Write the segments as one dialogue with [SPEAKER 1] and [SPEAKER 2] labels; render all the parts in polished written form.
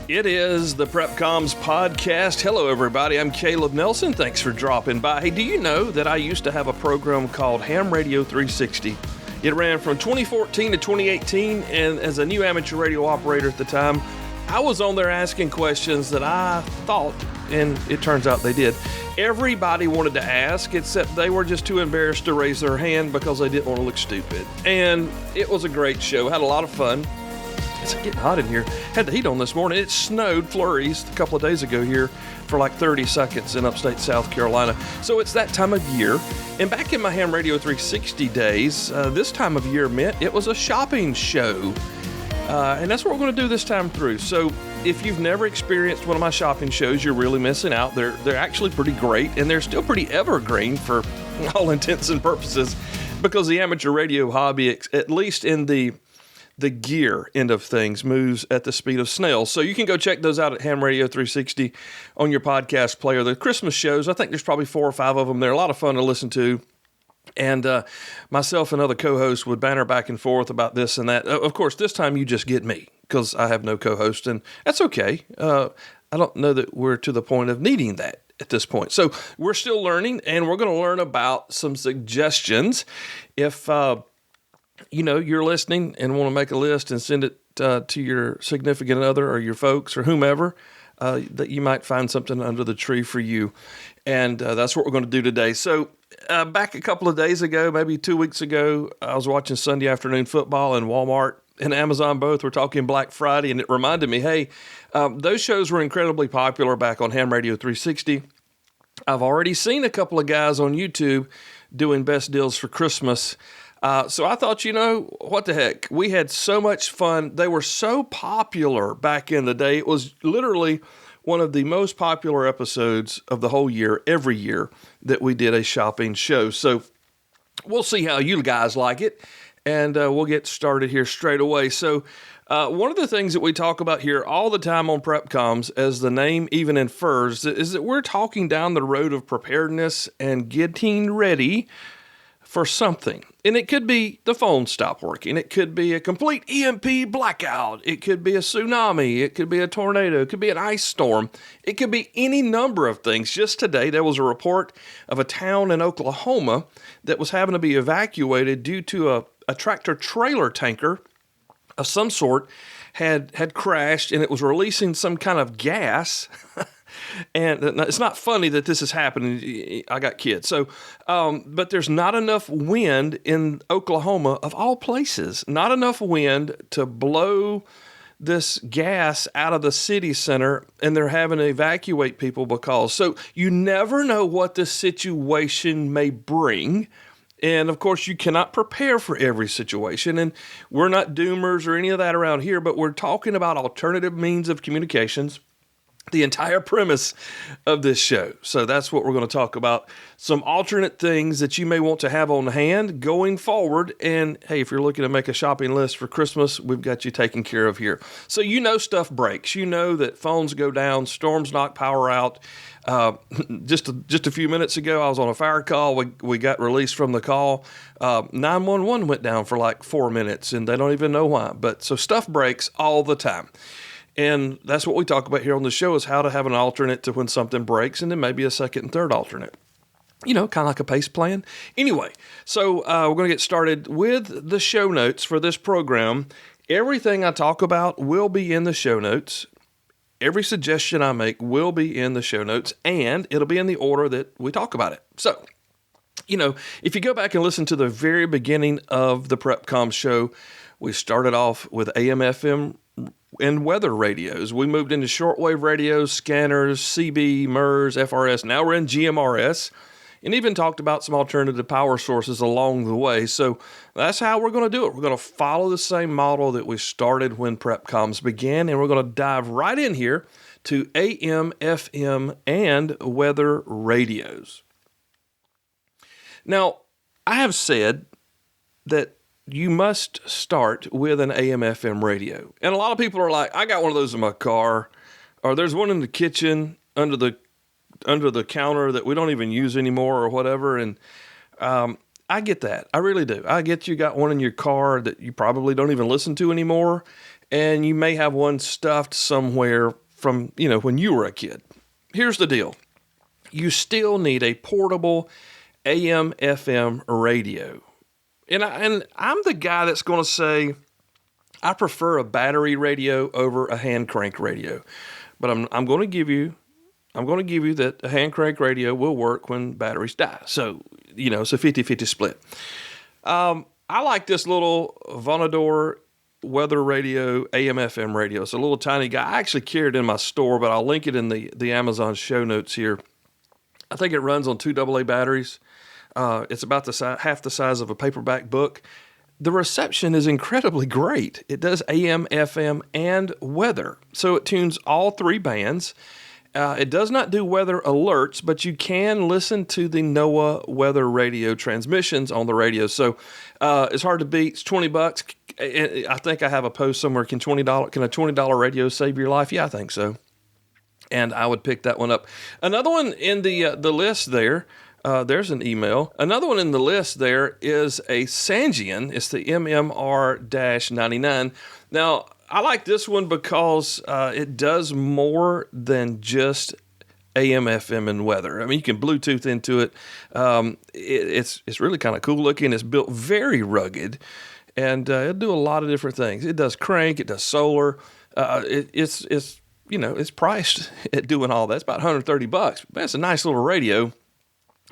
[SPEAKER 1] It is the PrepComms podcast. Hello, everybody. I'm Caleb Nelson. Thanks for dropping by. Hey, do you know that I used to have a program called Ham Radio 360? It ran from 2014 to 2018, and as a new amateur radio operator at the time, I was on there asking questions that I thought, and it turns out they did, everybody wanted to ask, except they were just too embarrassed to raise their hand because they didn't want to look stupid. And it was a great show. Had a lot of fun. It's getting hot in here. Had the heat on this morning. It snowed flurries a couple of days ago here for like 30 seconds in upstate South Carolina. So it's that time of year. And back in my Ham Radio 360 days, this time of year meant it was a shopping show. And that's what we're going to do this time through. So if you've never experienced one of my shopping shows, you're really missing out. They're actually pretty great, and they're still pretty evergreen for all intents and purposes, because the amateur radio hobby, at least in the gear end of things, moves at the speed of snails. So you can go check those out at Ham Radio 360 on your podcast player. The Christmas shows, I think there's probably 4 or 5 of them. They're a lot of fun to listen to. And myself and other co-hosts would banter back and forth about this and that. Of course, this time you just get me because I have no co-host, and that's okay. I don't know that we're to the point of needing that at this point. So we're still learning, and we're going to learn about some suggestions. If you're listening and want to make a list and send it to your significant other or your folks or whomever, that you might find something under the tree for you. And that's what we're going to do today. So back a couple of days ago, maybe 2 weeks ago, I was watching Sunday afternoon football, and Walmart and Amazon both were talking Black Friday, and it reminded me, hey, those shows were incredibly popular back on Ham Radio 360. I've already seen a couple of guys on YouTube doing best deals for Christmas. So I thought, what the heck? We had so much fun. They were so popular back in the day. It was literally one of the most popular episodes of the whole year, every year, that we did a shopping show. So we'll see how you guys like it, and we'll get started here straight away. So one of the things that we talk about here all the time on PrepComms, as the name even infers, is that we're talking down the road of preparedness and getting ready for something. And it could be the phone stop working. It could be a complete EMP blackout. It could be a tsunami. It could be a tornado. It could be an ice storm. It could be any number of things. Just today, there was a report of a town in Oklahoma that was having to be evacuated due to a tractor-trailer tanker of some sort had crashed, and it was releasing some kind of gas. And it's not funny that this is happening. I got kids. So, but there's not enough wind in Oklahoma, of all places, not enough wind to blow this gas out of the city center, and they're having to evacuate people because. So you never know what this situation may bring. And of course, you cannot prepare for every situation. And we're not doomers or any of that around here, but we're talking about alternative means of communications, the entire premise of this show. So that's what we're going to talk about. Some alternate things that you may want to have on hand going forward. And hey, if you're looking to make a shopping list for Christmas, we've got you taken care of here. So stuff breaks. You know that phones go down, storms knock power out. Just a few minutes ago, I was on a fire call. We got released from the call. 911 went down for like 4 minutes, and they don't even know why. But so stuff breaks all the time. And that's what we talk about here on the show, is how to have an alternate to when something breaks, and then maybe a second and third alternate. Kind of like a pace plan. Anyway, so we're going to get started with the show notes for this program. Everything I talk about will be in the show notes. Every suggestion I make will be in the show notes, and it'll be in the order that we talk about it. So, if you go back and listen to the very beginning of the PrepComms show, we started off with AM, FM, and weather radios. We moved into shortwave radios, scanners, CB, MURS, FRS. Now we're in GMRS, and even talked about some alternative power sources along the way. So that's how we're going to do it. We're going to follow the same model that we started when PrepComms began, and we're going to dive right in here to AM, FM, and weather radios. Now, I have said that you must start with an AM/FM radio. And a lot of people are like, I got one of those in my car, or there's one in the kitchen under the counter that we don't even use anymore or whatever. And I get that. I really do. I get you got one in your car that you probably don't even listen to anymore. and you may have one stuffed somewhere from, when you were a kid. Here's the deal. You still need a portable AM, FM radio. And I'm the guy that's going to say I prefer a battery radio over a hand crank radio. But I'm going to give you that a hand crank radio will work when batteries die. So, it's a 50-50 split. I like this little Vonador weather radio, AM, FM radio. It's a little tiny guy. I actually carry it in my store, but I'll link it in the Amazon show notes here. I think it runs on 2 AA batteries. It's about half the size of a paperback book. The reception is incredibly great. It does AM, FM, and weather. So it tunes all 3 bands. It does not do weather alerts, but you can listen to the NOAA weather radio transmissions on the radio. So it's hard to beat. It's $20. I think I have a post somewhere. Can a $20 radio save your life? Yeah, I think so. And I would pick that one up. Another one in the list there. There's an email. Another one in the list there is a Sangean. It's the MMR-99. Now, I like this one because it does more than just AM, FM, and weather. I mean, you can Bluetooth into it. It's really kind of cool looking. It's built very rugged, and it'll do a lot of different things. It does crank. It does solar. It's priced at doing all that. It's about $130. That's a nice little radio.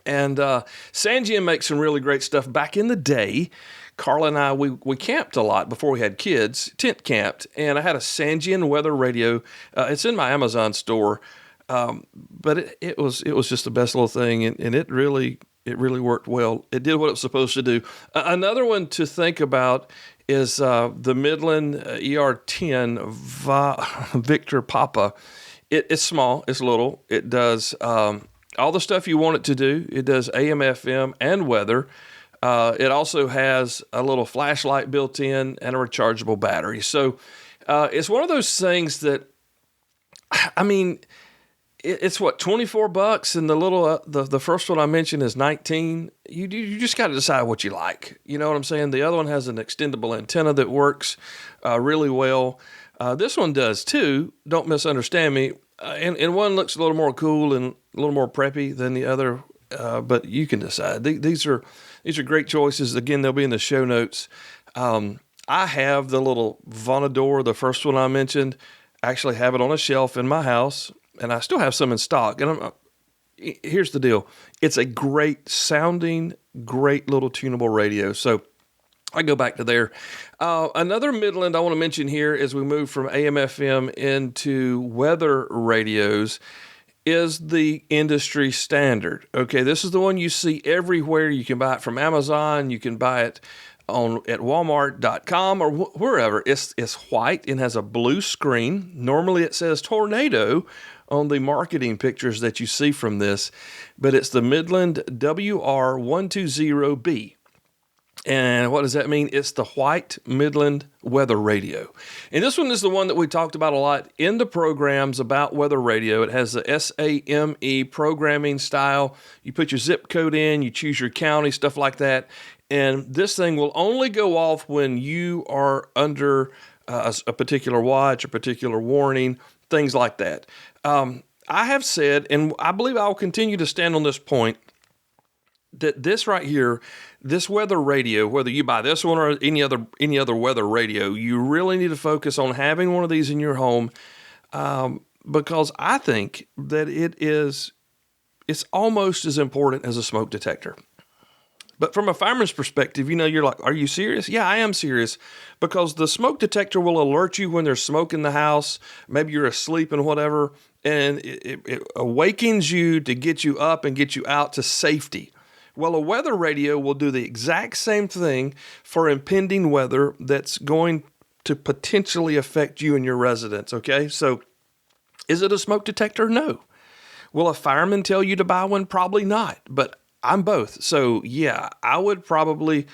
[SPEAKER 1] And Sangean makes some really great stuff. Back in the day, Carla and I, we camped a lot before we had kids, tent camped, and I had a Sangean weather radio. It's in my Amazon store, but it was just the best little thing, and it really worked well. It did what it was supposed to do. Another one to think about is the Midland ER10 Victor Papa. It's small, it's little. It does all the stuff you want it to do. It does AM, FM, and weather. It also has a little flashlight built in and a rechargeable battery. So it's one of those things that, I mean, it's what, $24, and the little the first one I mentioned is $19. You just got to decide what you like. You know what I'm saying? The other one has an extendable antenna that works really well. This one does too. Don't misunderstand me. And one looks a little more cool and a little more preppy than the other, but you can decide. These are great choices. Again, they'll be in the show notes. I have the little Vonador, the first one I mentioned. I actually have it on a shelf in my house, and I still have some in stock. And here's the deal. It's a great sounding, great little tunable radio. So I go back to there. Another Midland I want to mention here as we move from AM/FM into weather radios is the industry standard. Okay, this is the one you see everywhere. You can buy it from Amazon. You can buy it at Walmart.com or wherever. It's white and has a blue screen. Normally it says tornado on the marketing pictures that you see from this, but it's the Midland WR120B. And what does that mean? It's the white Midland weather radio. And this one is the one that we talked about a lot in the programs about weather radio. It has the SAME programming style. You put your zip code in, you choose your county, stuff like that. And this thing will only go off when you are under a particular watch, a particular warning, things like that. I have said, and I believe I'll continue to stand on this point, that this right here, this weather radio, whether you buy this one or any other weather radio, you really need to focus on having one of these in your home, because I think that it's almost as important as a smoke detector. But from a fireman's perspective, you're like, are you serious? Yeah, I am serious, because the smoke detector will alert you when there's smoke in the house. Maybe you're asleep and whatever, and it awakens you to get you up and get you out to safety. Well, a weather radio will do the exact same thing for impending weather that's going to potentially affect you and your residence, okay? So is it a smoke detector? No. Will a fireman tell you to buy one? Probably not, but I'm both. So yeah, I would probably,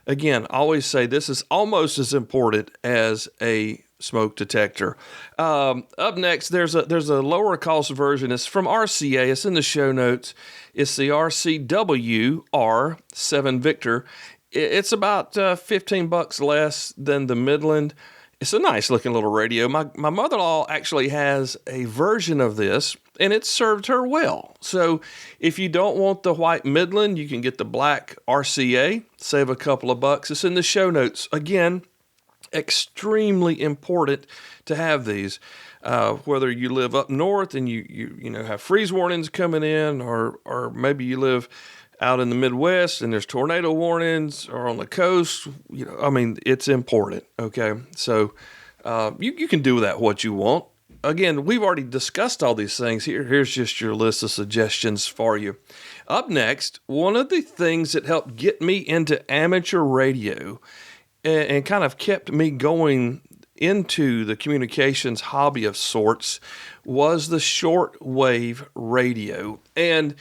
[SPEAKER 1] again, always say this is almost as important as a smoke detector. Up next, there's a lower cost version. It's from RCA. It's in the show notes. It's the RCW R7 Victor. It's about $15 less than the Midland. It's a nice looking little radio. My mother-in-law actually has a version of this, and it served her well. So if you don't want the white Midland, you can get the black RCA, save a couple of bucks. It's in the show notes. Again, extremely important to have these. Whether you live up north and you know have freeze warnings coming in, or maybe you live out in the Midwest and there's tornado warnings, or on the coast, I mean, it's important. Okay. So, you can do with that what you want. Again, we've already discussed all these things. Here's just your list of suggestions for you. Up next, one of the things that helped get me into amateur radio and kind of kept me going into the communications hobby of sorts was the shortwave radio. And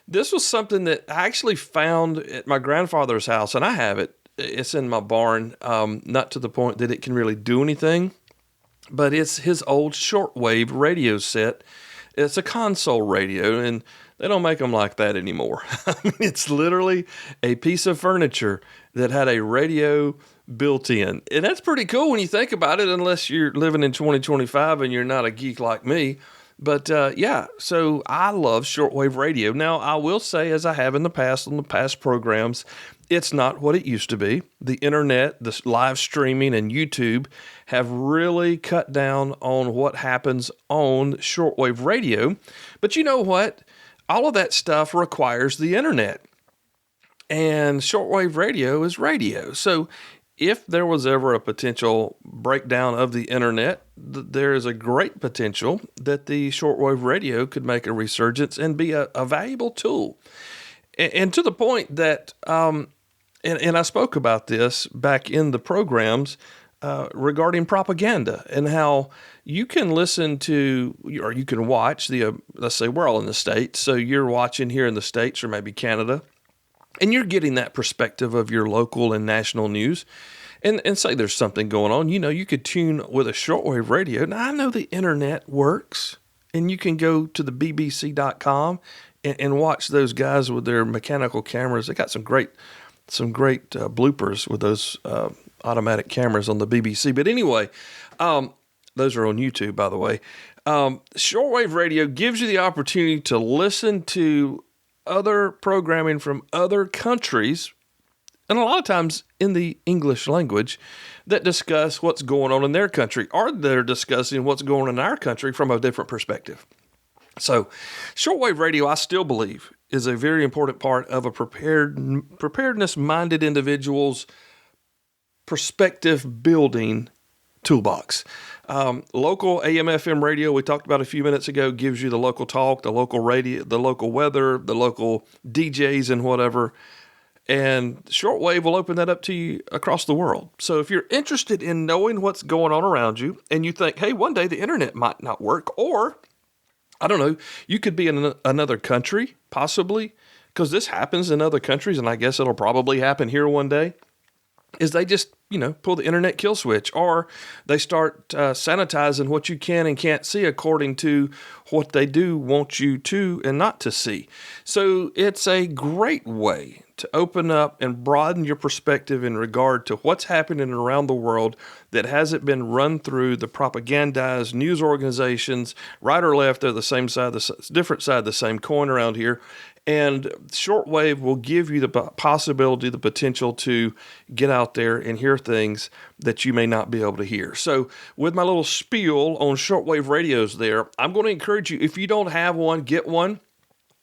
[SPEAKER 1] this was something that I actually found at my grandfather's house, and I have it. It's in my barn, not to the point that it can really do anything, but it's his old shortwave radio set. It's a console radio, and they don't make them like that anymore. I mean, it's literally a piece of furniture that had a radio built in. And that's pretty cool when you think about it, unless you're living in 2025 and you're not a geek like me. But yeah, so I love shortwave radio. Now, I will say, as I have in the past on the past programs, it's not what it used to be. The internet, the live streaming, and YouTube have really cut down on what happens on shortwave radio. But you know what? All of that stuff requires the internet. And shortwave radio is radio. So if there was ever a potential breakdown of the internet, there is a great potential that the shortwave radio could make a resurgence and be a valuable tool. And to the point that, and I spoke about this back in the programs regarding propaganda and how you can listen to, or you can watch let's say we're all in the States, so you're watching here in the States or maybe Canada, and you're getting that perspective of your local and national news. And say there's something going on, you could tune with a shortwave radio. Now, I know the internet works, and you can go to the bbc.com and watch those guys with their mechanical cameras. They got some great bloopers with those automatic cameras on the BBC. But anyway, those are on YouTube, by the way. Shortwave radio gives you the opportunity to listen to other programming from other countries, and a lot of times in the English language, that discuss what's going on in their country, or they're discussing what's going on in our country from a different perspective. So shortwave radio, I still believe, is a very important part of a preparedness-minded individual's perspective building toolbox. Local AM/FM radio, we talked about a few minutes ago, gives you the local talk, the local radio, the local weather, the local DJs and whatever. And shortwave will open that up to you across the world. So if you're interested in knowing what's going on around you, and you think, hey, one day the internet might not work, or, I don't know, you could be in another country, possibly, because this happens in other countries, and I guess it'll probably happen here one day, is they just, pull the internet kill switch, or they start sanitizing what you can and can't see according to what they do want you to and not to see. So it's a great way to open up and broaden your perspective in regard to what's happening around the world that hasn't been run through the propagandized news organizations, right or left. They're the same side, different side of the same coin around here. And shortwave will give you the possibility, the potential to get out there and hear things that you may not be able to hear. So with my little spiel on shortwave radios there, I'm going to encourage you, if you don't have one, get one.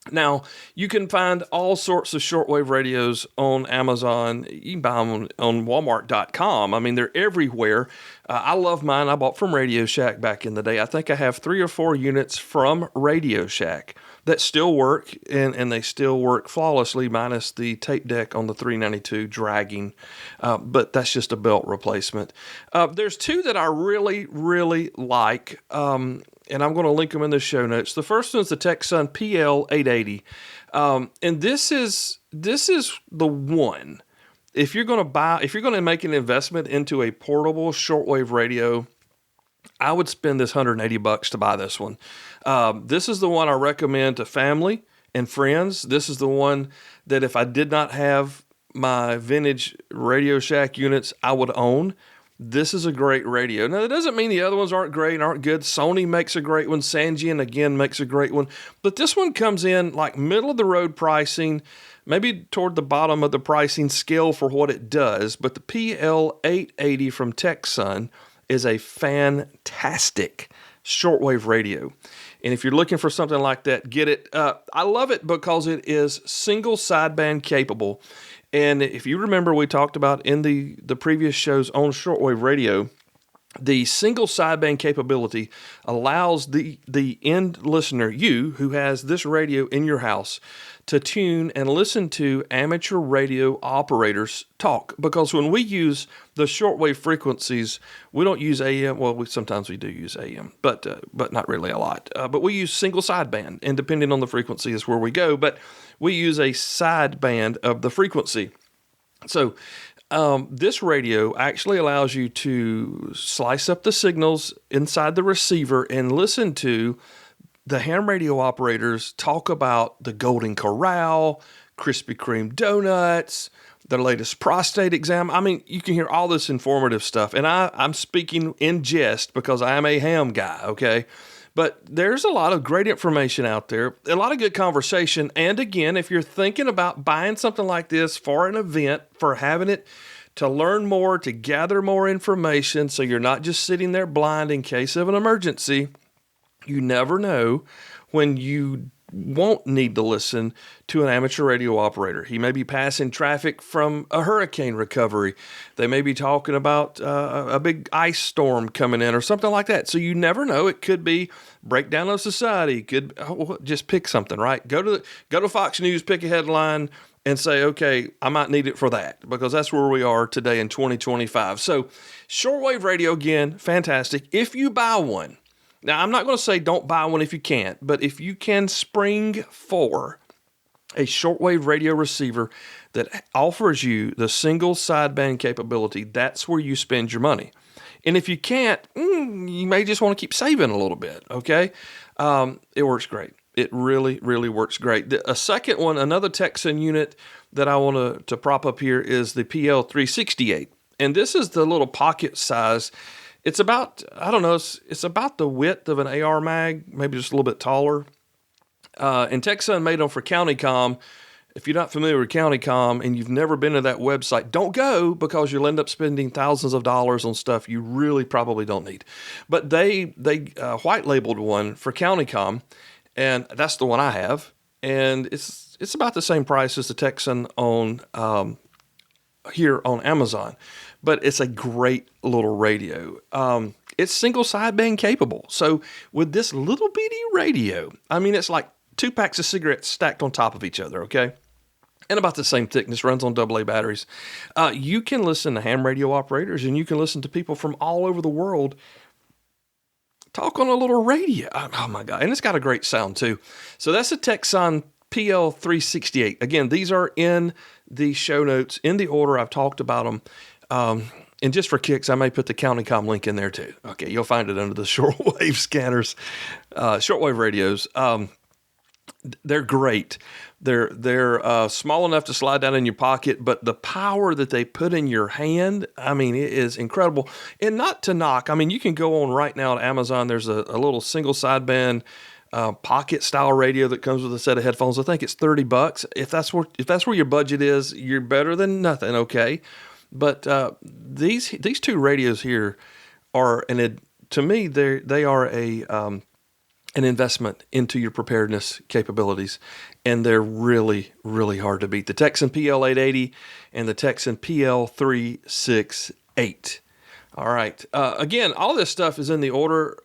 [SPEAKER 1] Now, you can find all sorts of shortwave radios on Amazon. You can buy them on Walmart.com. I mean, they're everywhere. I love mine. I bought from Radio Shack back in the day. I think I have 3 or 4 units from Radio Shack that still work, and they still work flawlessly, minus the tape deck on the 392 dragging. But that's just a belt replacement. There's 2 that I really, really like. And I'm going to link them in the show notes. The first one is the Texan PL880. And this is the one. If you're going to make an investment into a portable shortwave radio, I would spend this $180 to buy this one. This is the one I recommend to family and friends. This is the one that if I did not have my vintage Radio Shack units, I would own. this is a great radio. Now, that doesn't mean the other ones aren't great and aren't good. Sony makes a great one. Sangean, again, makes a great one. But this one comes in like middle of the road pricing, maybe toward the bottom of the pricing scale for what it does. But the PL880 from Texsun is a fantastic shortwave radio. And if you're looking for something like that, get it. I love it because it is single sideband capable. And if you remember, we talked about in the previous shows on shortwave radio, the single sideband capability allows the end listener, you who has this radio in your house, to tune and listen to amateur radio operators talk. Because when we use the shortwave frequencies, we don't use AM. Well, sometimes we do use AM, but not really a lot. But we use single sideband, and depending on the frequency is where we go. But we use a sideband of the frequency. So this radio actually allows you to slice up the signals inside the receiver and listen to the ham radio operators talk about the Golden Corral, Krispy Kreme donuts, the latest prostate exam. I mean, you can hear all this informative stuff. And I'm speaking in jest because I am a ham guy, okay? But there's a lot of great information out there, a lot of good conversation. And again, if you're thinking about buying something like this for an event, for having it to learn more, to gather more information, so you're not just sitting there blind in case of an emergency, you never know when you won't need to listen to an amateur radio operator. He may be passing traffic from a hurricane recovery. They may be talking about a big ice storm coming in or something like that. So you never know. It could be breakdown of society. Just pick something, right? Go to Fox News, pick a headline, and say, okay, I might need it for that, because that's where we are today in 2025. So shortwave radio, again, fantastic. If you buy one, now, I'm not going to say don't buy one if you can't, but if you can spring for a shortwave radio receiver that offers you the single sideband capability, that's where you spend your money. And if you can't, you may just want to keep saving a little bit, okay? It works great. It really, really works great. A second one, another Texan unit that I want to prop up here is the PL368. And this is the little pocket size. It's about, I don't know, it's about the width of an AR mag, maybe just a little bit taller. And Texan made them for CountyComm. If you're not familiar with CountyComm and you've never been to that website, don't go, because you'll end up spending thousands of dollars on stuff you really probably don't need. But they white labeled one for CountyComm, and that's the one I have. And it's about the same price as the Texan on here on Amazon. But it's a great little radio. It's single sideband capable. So with this little bitty radio, I mean, it's like 2 packs of cigarettes stacked on top of each other, okay? And about the same thickness, runs on AA batteries. You can listen to ham radio operators, and you can listen to people from all over the world talk on a little radio. Oh my God. And it's got a great sound too. So that's a Texan PL368. Again, these are in the show notes in the order I've talked about them. And just for kicks, I may put the CountyComm link in there too. Okay, you'll find it under the shortwave scanners, shortwave radios. They're great. They're small enough to slide down in your pocket, but the power that they put in your hand, I mean, it is incredible. And not to knock, I mean, you can go on right now to Amazon. There's a little single sideband pocket style radio that comes with a set of headphones. I think it's $30. If that's where your budget is, you're better than nothing. Okay. But these 2 radios here are, to me, they are an investment into your preparedness capabilities, and they're really, really hard to beat. The Texan PL880 and the Texan PL368. All right. Again, all this stuff is in the order.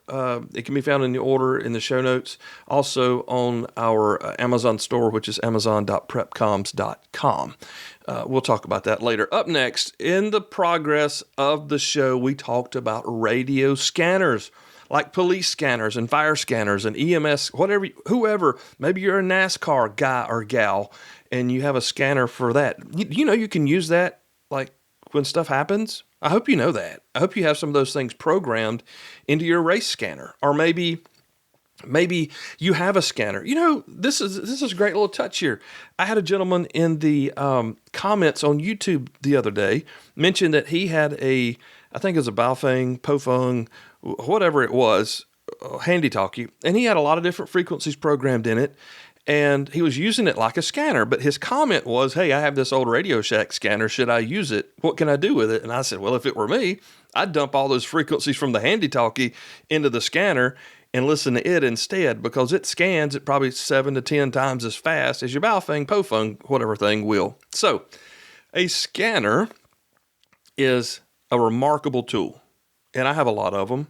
[SPEAKER 1] It can be found in the order in the show notes. Also on our Amazon store, which is amazon.prepcoms.com. We'll talk about that later. Up next, in the progress of the show, we talked about radio scanners, like police scanners and fire scanners and EMS, whoever. Maybe you're a NASCAR guy or gal, and you have a scanner for that. You know you can use that like when stuff happens. I hope you know that. I hope you have some of those things programmed into your race scanner, or maybe you have a scanner. You know, this is a great little touch here. I had a gentleman in the comments on YouTube the other day mention that he had a I think it was a Baofeng, Pofeng, whatever it was, handy-talkie. And he had a lot of different frequencies programmed in it. And he was using it like a scanner. But his comment was, hey, I have this old Radio Shack scanner. Should I use it? What can I do with it? And I said, well, if it were me, I'd dump all those frequencies from the handy-talkie into the scanner and listen to it instead, because it scans at probably 7 to 10 times as fast as your Baofeng, Pofeng, whatever thing will. So a scanner is a remarkable tool. And I have a lot of them,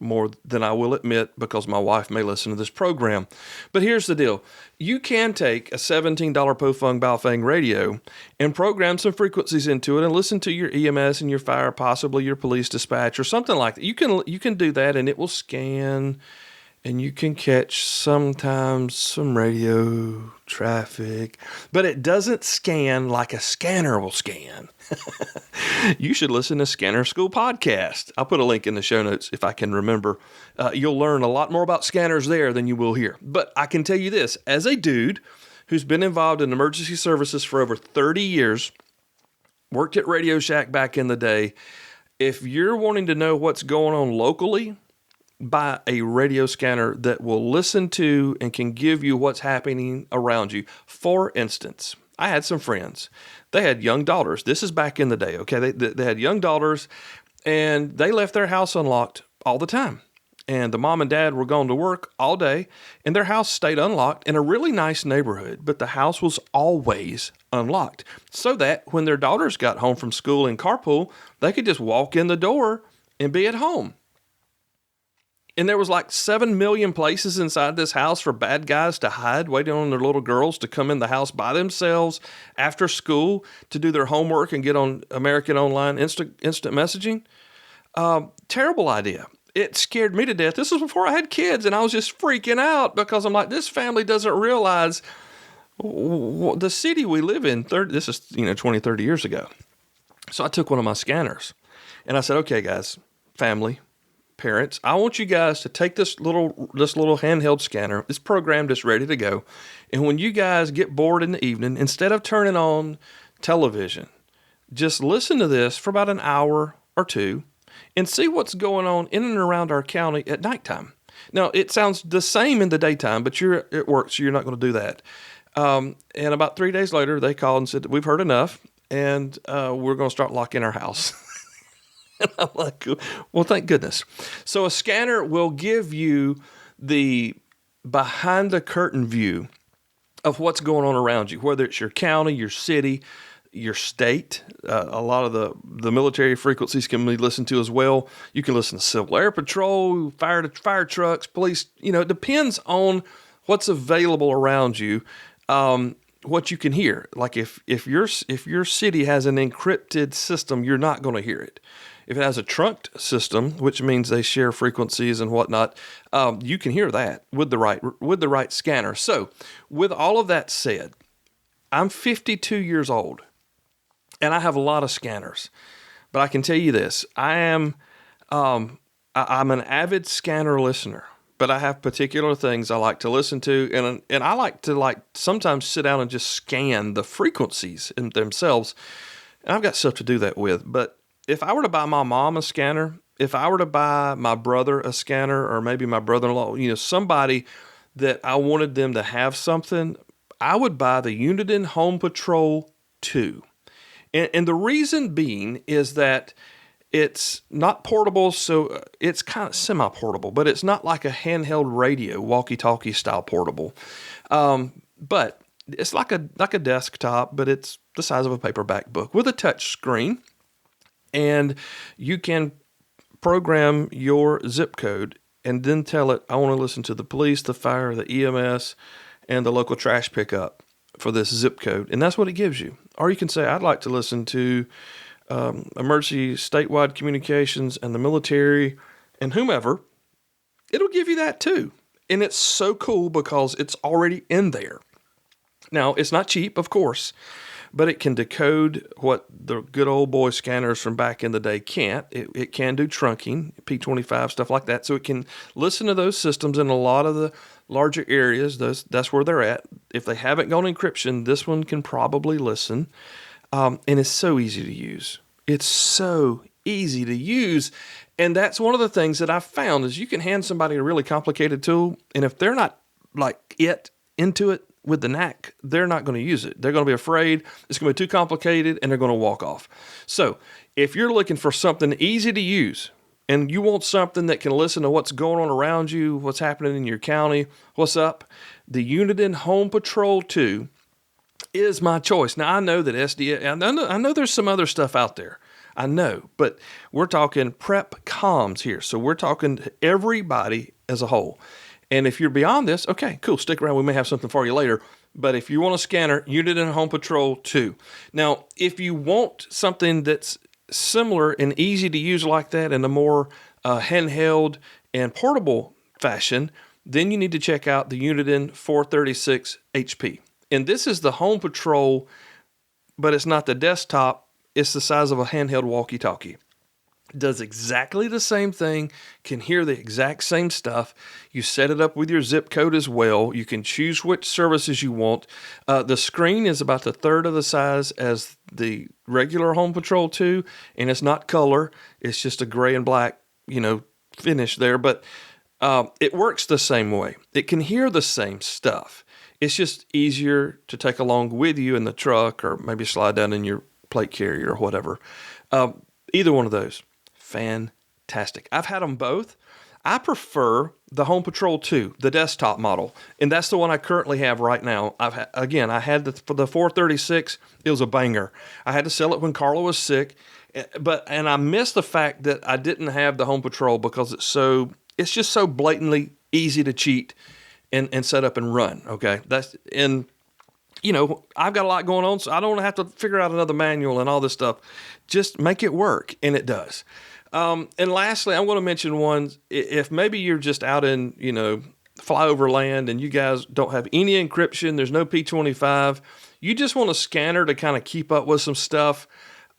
[SPEAKER 1] more than I will admit, because my wife may listen to this program. But here's the deal. You can take a $17 Pofeng Baofeng radio and program some frequencies into it and listen to your EMS and your fire, possibly your police dispatch or something like that. You can do that, and it will scan, and you can catch sometimes some radio traffic, but it doesn't scan like a scanner will scan. You should listen to Scanner School Podcast. I'll put a link in the show notes if I can remember. You'll learn a lot more about scanners there than you will here. But I can tell you this, as a dude who's been involved in emergency services for over 30 years, worked at Radio Shack back in the day, if you're wanting to know what's going on locally, buy a radio scanner that will listen to and can give you what's happening around you. For instance, I had some friends. They had young daughters. This is back in the day, okay? They had young daughters, and they left their house unlocked all the time. And the mom and dad were going to work all day, and their house stayed unlocked in a really nice neighborhood, but the house was always unlocked, so that when their daughters got home from school in carpool, they could just walk in the door and be at home. And there was like 7 million places inside this house for bad guys to hide, waiting on their little girls to come in the house by themselves after school to do their homework and get on American Online instant messaging. Terrible idea. It scared me to death. This was before I had kids, and I was just freaking out because I'm like, this family doesn't realize the city we live in. This is 20, 30 years ago. So I took one of my scanners, and I said, okay, guys, family, parents, I want you guys to take this little handheld scanner. It's programmed, it's ready to go. And when you guys get bored in the evening, instead of turning on television, just listen to this for about an hour or two and see what's going on in and around our county at nighttime. Now, it sounds the same in the daytime, but you're at work, so you're not going to do that. And about 3 days later, they called and said, we've heard enough, and we're going to start locking our house. And I'm like, well, thank goodness. So a scanner will give you the behind-the-curtain view of what's going on around you, whether it's your county, your city, your state. A lot of the military frequencies can be listened to as well. You can listen to Civil Air Patrol, fire trucks, police. It depends on what's available around you, what you can hear. Like if your city has an encrypted system, you're not going to hear it. If it has a trunked system, which means they share frequencies and whatnot, you can hear that with the right scanner. So, with all of that said, I'm 52 years old, and I have a lot of scanners. But I can tell you this: I'm an avid scanner listener. But I have particular things I like to listen to, and I like to sometimes sit down and just scan the frequencies in themselves. And I've got stuff to do that with, but if I were to buy my mom a scanner, if I were to buy my brother a scanner, or maybe my brother-in-law, somebody that I wanted them to have something, I would buy the Uniden Home Patrol 2. And the reason being is that it's not portable, so it's kind of semi-portable, but it's not like a handheld radio, walkie-talkie style portable. But it's like a desktop, but it's the size of a paperback book with a touch screen. And you can program your zip code and then tell it, I want to listen to the police, the fire, the EMS, and the local trash pickup for this zip code. And that's what it gives you. Or you can say, I'd like to listen to emergency statewide communications and the military and whomever. It'll give you that too. And it's so cool because it's already in there. Now, it's not cheap, of course, but it can decode what the good old boy scanners from back in the day can't. It can do trunking, P25, stuff like that. So it can listen to those systems in a lot of the larger areas. That's where they're at. If they haven't gone encryption, this one can probably listen. And it's so easy to use. It's so easy to use. And that's one of the things that I've found is you can hand somebody a really complicated tool, and if they're not into it with the knack, they're not going to use it. They're going to be afraid it's going to be too complicated, and they're going to walk off. So if you're looking for something easy to use, and you want something that can listen to what's going on around you, what's happening in your county, what's up, the Uniden Home Patrol 2 is my choice. Now, I know that I know there's some other stuff out there. I know, but we're talking PrepComms here. So we're talking everybody as a whole. And if you're beyond this, okay, cool, stick around. We may have something for you later. But if you want a scanner, Uniden Home Patrol 2. Now, if you want something that's similar and easy to use like that in a more handheld and portable fashion, then you need to check out the Uniden 436 HP. And this is the Home Patrol, but it's not the desktop. It's the size of a handheld walkie-talkie. Does exactly the same thing, can hear the exact same stuff. You set it up with your zip code as well. You can choose which services you want. The screen is about a third of the size as the regular Home Patrol 2, and it's not color. It's just a gray and black, finish there. But it works the same way. It can hear the same stuff. It's just easier to take along with you in the truck or maybe slide down in your plate carrier or whatever. Either one of those. Fantastic. I've had them both. I prefer the Home Patrol 2, the desktop model, and that's the one I currently have right now. I had for the 436. It was a banger. I had to sell it when Carla was sick, and I missed the fact that I didn't have the Home Patrol because it's just so blatantly easy to cheat and set up and run. Okay, I've got a lot going on, so I don't have to figure out another manual and all this stuff. Just make it work, and it does. And lastly, I'm going to mention one. If maybe you're just out in, flyover land and you guys don't have any encryption, there's no P25, you just want a scanner to kind of keep up with some stuff.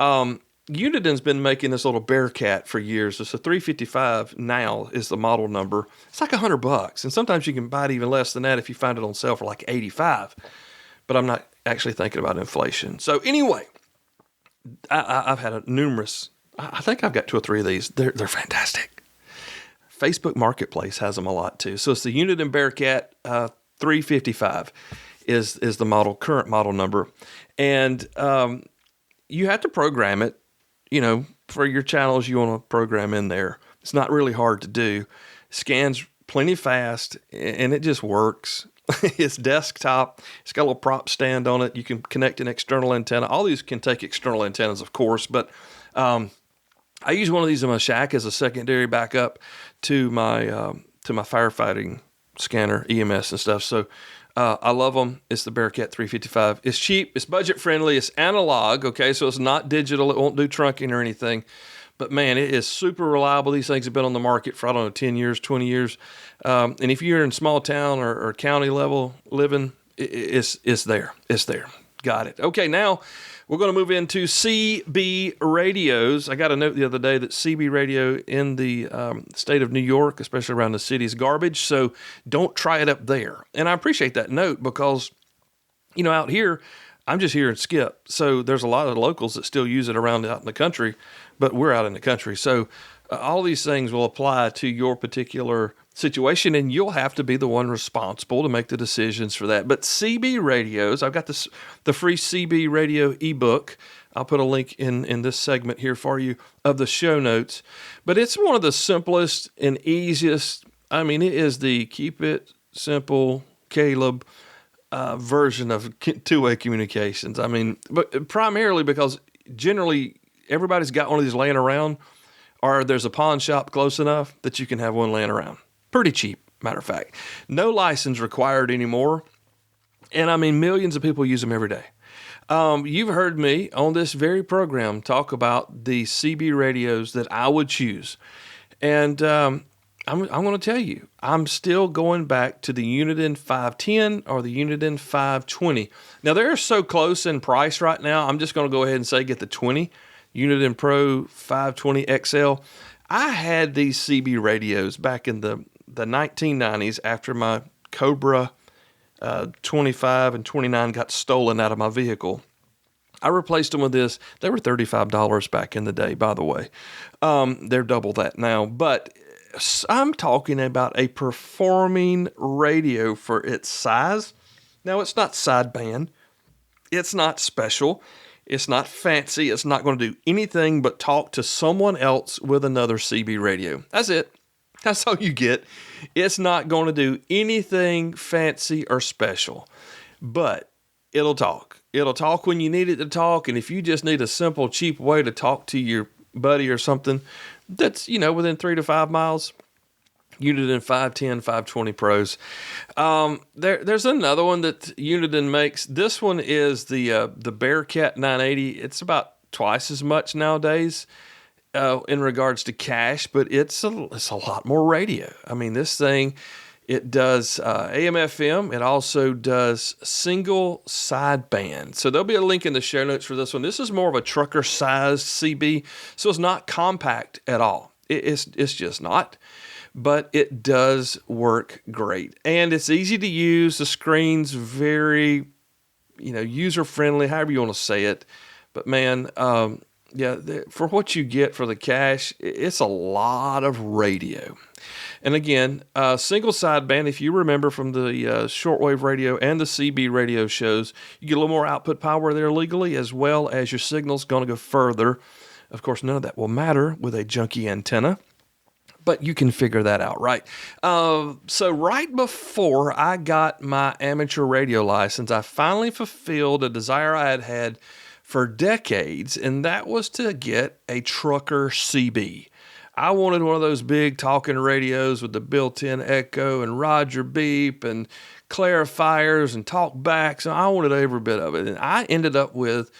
[SPEAKER 1] Uniden's been making this little Bearcat for years. It's a 355 now is the model number. It's like $100, and sometimes you can buy it even less than that if you find it on sale for like 85. But I'm not actually thinking about inflation. So anyway, I've had numerous. I think I've got 2 or 3 of these. They're fantastic. Facebook Marketplace has them a lot too. So it's the Uniden Bearcat 355 is the current model number, and you have to program it. For your channels, you want to program in there. It's not really hard to do. Scans plenty fast, and it just works. It's desktop. It's got a little prop stand on it. You can connect an external antenna. All these can take external antennas, of course, but I use one of these in my shack as a secondary backup to my firefighting scanner, EMS and stuff. So I love them. It's the Bearcat 355. It's cheap. It's budget friendly. It's analog. Okay, so it's not digital. It won't do trunking or anything. But man, it is super reliable. These things have been on the market for, 10 years, 20 years. And if you're in small town or county level living, it's there. It's there. Got it. Okay, now we're going to move into CB radios. I got a note the other day that CB radio in the state of New York, especially around the city, is garbage. So don't try it up there. And I appreciate that note because, out here, I'm just here in Skip. So there's a lot of locals that still use it around out in the country, but we're out in the country. So all these things will apply to your particular situation, and you'll have to be the one responsible to make the decisions for that. But CB radios, I've got the free CB radio ebook. I'll put a link in this segment here for you of the show notes. But it's one of the simplest and easiest. It is the keep it simple Caleb version of two-way communications. But primarily because generally everybody's got one of these laying around, or there's a pawn shop close enough that you can have one laying around. Pretty cheap, matter of fact. No license required anymore. And millions of people use them every day. You've heard me on this very program talk about the CB radios that I would choose. And I'm going to tell you, I'm still going back to the Uniden 510 or the Uniden 520. Now, they're so close in price right now, I'm just going to go ahead and say get the 20, Uniden Pro 520 XL. I had these CB radios back in the 1990s after my Cobra 25 and 29 got stolen out of my vehicle. I replaced them with this. They were $35 back in the day, by the way. They're double that now. But I'm talking about a performing radio for its size. Now, it's not sideband. It's not special. It's not fancy. It's not going to do anything but talk to someone else with another CB radio. That's it. That's all you get. It's not going to do anything fancy or special. But it'll talk. It'll talk when you need it to talk, and if you just need a simple, cheap way to talk to your buddy or something that's, within 3 to 5 miles, Uniden 510, 520 Pros. There's another one that Uniden makes. This one is the Bearcat 980. It's about twice as much nowadays in regards to cash, but it's a lot more radio. I mean, this thing... It does AM, FM. It also does single sideband. So there'll be a link in the show notes for this one. This is more of a trucker-sized CB, so it's not compact at all. It's just not. But it does work great. And it's easy to use. The screen's very, user-friendly, however you want to say it. But, man, for what you get for the cash, it's a lot of radio. And again, single sideband, if you remember from the shortwave radio and the CB radio shows, you get a little more output power there legally, as well as your signal's going to go further. Of course, none of that will matter with a junky antenna, but you can figure that out, right? So right before I got my amateur radio license, I finally fulfilled a desire I had had for decades, and that was to get a trucker CB. I wanted one of those big talking radios with the built-in echo and Roger beep and clarifiers and talkbacks, and I wanted every bit of it. And I ended up with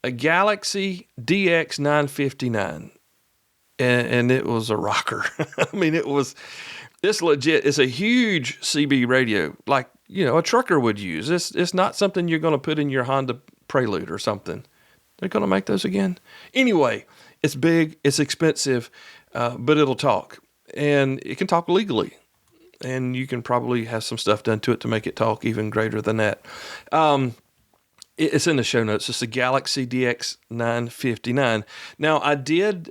[SPEAKER 1] a Galaxy DX959, and it was a rocker. I mean, it's legit. It's a huge CB radio, like, a trucker would use. It's not something you're going to put in your Honda Prelude or something. They're going to make those again? Anyway, it's big, it's expensive, but it'll talk. And it can talk legally. And you can probably have some stuff done to it to make it talk even greater than that. It's in the show notes. It's a Galaxy DX959. Now, I did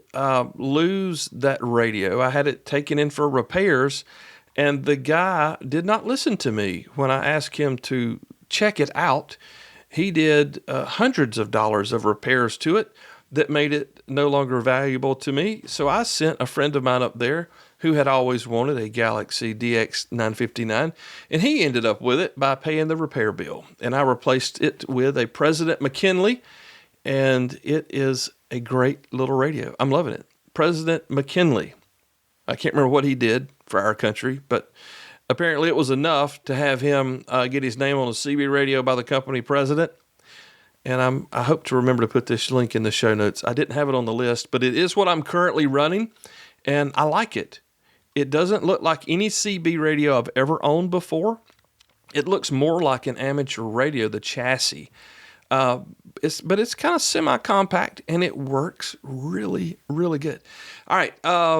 [SPEAKER 1] lose that radio. I had it taken in for repairs, and the guy did not listen to me when I asked him to check it out. He did hundreds of dollars of repairs to it that made it no longer valuable to me. So I sent a friend of mine up there who had always wanted a Galaxy DX959, and he ended up with it by paying the repair bill. And I replaced it with a President McKinley, and it is a great little radio. I'm loving it. President McKinley. I can't remember what he did for our country, but apparently it was enough to have him get his name on a CB radio by the company president. And I hope to remember to put this link in the show notes. I didn't have it on the list, but it is what I'm currently running, and I like it. It doesn't look like any CB radio I've ever owned before. It looks more like an amateur radio, the chassis. But it's kind of semi-compact, and it works really, really good. All right,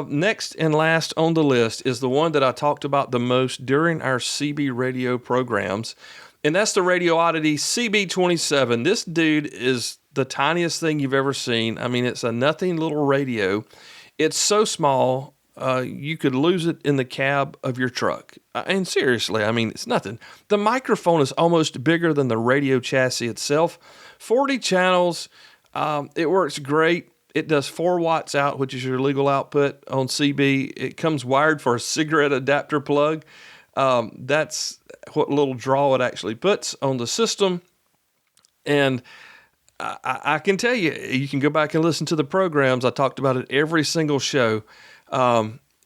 [SPEAKER 1] next and last on the list is the one that I talked about the most during our CB radio programs, and that's the Radio Oddity CB27. This dude is the tiniest thing you've ever seen. I mean, it's a nothing little radio. It's so small, you could lose it in the cab of your truck. And seriously, I mean, it's nothing. The microphone is almost bigger than the radio chassis itself. 40 channels. It works great. It does 4 watts out, which is your legal output on CB. It comes wired for a cigarette adapter plug. That's what little draw it actually puts on the system. And I can tell you, you can go back and listen to the programs. I talked about it every single show.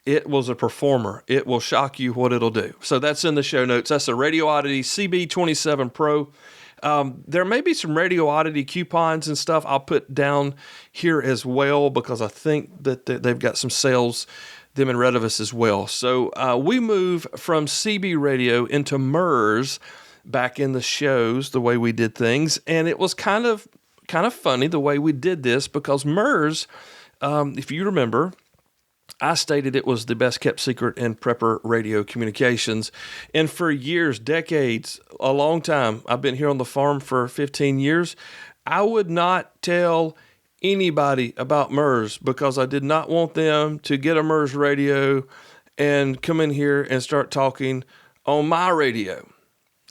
[SPEAKER 1] It was a performer. It will shock you what it'll do. So that's in the show notes. That's the Radio Oddity CB27 Pro. There may be some Radio Oddity coupons and stuff I'll put down here as well, because I think that they've got some sales, them in Redivus as well. So we move from CB radio into MURS back in the shows, the way we did things. And it was kind of funny the way we did this, because MURS, if you remember, I stated it was the best kept secret in prepper radio communications. And for years, decades, a long time, I've been here on the farm for 15 years. I would not tell anybody about MURS because I did not want them to get a MURS radio and come in here and start talking on my radio.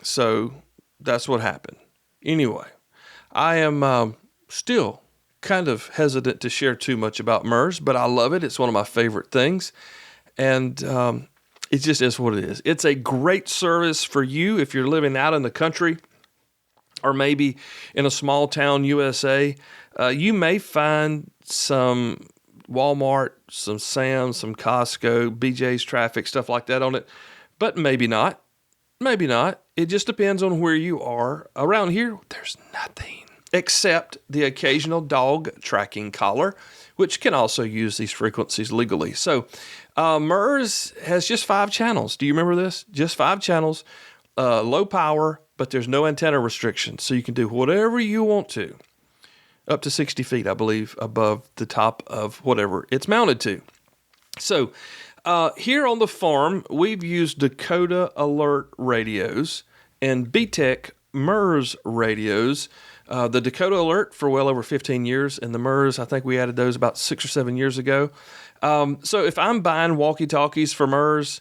[SPEAKER 1] So that's what happened. Anyway, I am still kind of hesitant to share too much about MURS, but I love it. It's one of my favorite things. And it just is what it is. It's a great service for you if you're living out in the country or maybe in a small town USA. You may find some Walmart, some Sam's, some Costco, BJ's Traffic, stuff like that on it, but maybe not. Maybe not. It just depends on where you are. Around here, there's nothing except the occasional dog tracking collar, which can also use these frequencies legally. So MURS has just 5 channels. Do you remember this? Just 5 channels, low power, but there's no antenna restriction. So you can do whatever you want to, up to 60 feet, I believe, above the top of whatever it's mounted to. So here on the farm, we've used Dakota Alert radios and BTEC MURS radios. The Dakota Alert for well over 15 years, and the MURS, I think we added those about 6 or 7 years ago. So if I'm buying walkie-talkies for MURS,